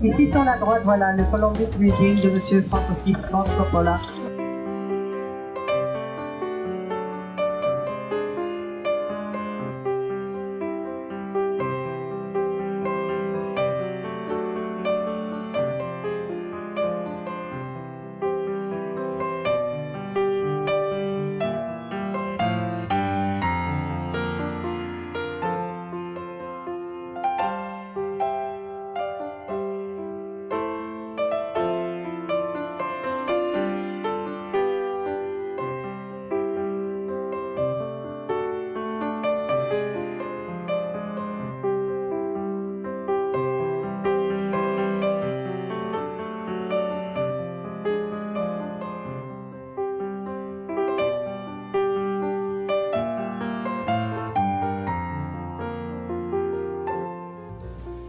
Ici sur la droite, voilà, le Columbus Building de M. Francis Ford Coppola.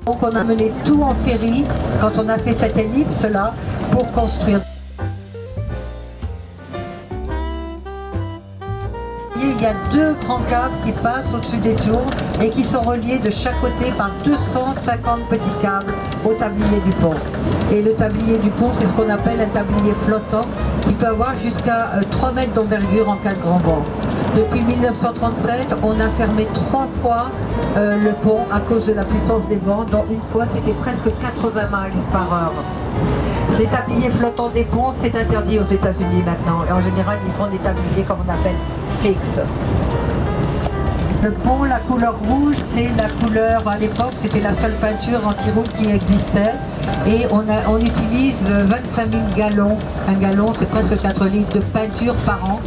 Donc on a mené tout en ferry quand on a fait cette ellipse-là pour construire. Il y a deux grands câbles qui passent au-dessus des tours et qui sont reliés de chaque côté par 250 petits câbles au tablier du pont. Et le tablier du pont, c'est ce qu'on appelle un tablier flottant qui peut avoir jusqu'à 3 mètres d'envergure en cas de grand vent. Depuis 1937, on a fermé 3 fois le pont à cause de la puissance des vents, dont une fois c'était presque 80 miles par heure. Les tabliers flottants des ponts, c'est interdit aux États-Unis maintenant. Et en général, ils font des tabliers comme on appelle fixes. Le pont, la couleur rouge, c'est la couleur, à l'époque, c'était la seule peinture anti-rouille qui existait. Et on utilise 25 000 gallons. Un gallon, c'est presque 4 litres de peinture par an.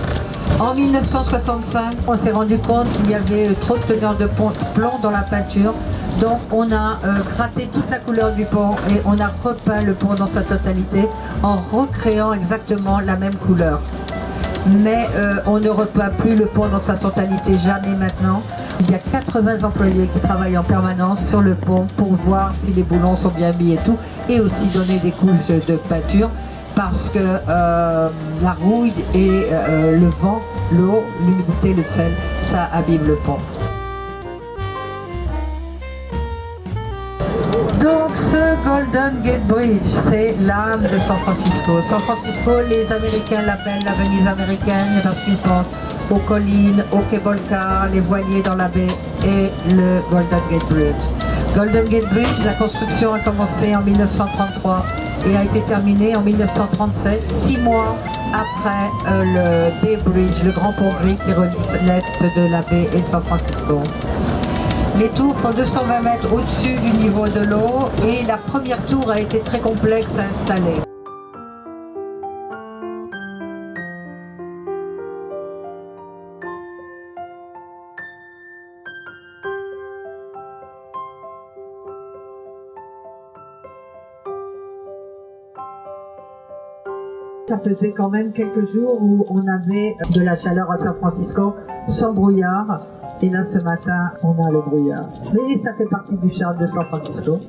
En 1965, on s'est rendu compte qu'il y avait trop de teneur de plomb dans la peinture. Donc on a gratté toute la couleur du pont et on a repeint le pont dans sa totalité en recréant exactement la même couleur. Mais on ne repeint plus le pont dans sa totalité, jamais maintenant. Il y a 80 employés qui travaillent en permanence sur le pont pour voir si les boulons sont bien mis et tout, et aussi donner des couches de peinture parce que la rouille et le vent, l'eau, l'humidité, le sel, ça abîme le pont. Donc ce Golden Gate Bridge, c'est l'âme de San Francisco. San Francisco, les Américains l'appellent la Venise américaine parce qu'ils pensent aux collines, au quai Bolka, les voiliers dans la baie et le Golden Gate Bridge. Golden Gate Bridge, la construction a commencé en 1933 et a été terminée en 1937, 6 mois après le Bay Bridge, le grand pont gris qui relie l'est de la baie et San Francisco. Les tours font 220 mètres au-dessus du niveau de l'eau et la première tour a été très complexe à installer. Ça faisait quand même quelques jours où on avait de la chaleur à San Francisco sans brouillard. Et là, ce matin, on a le brouillard. Mais ça fait partie du charme de San Francisco.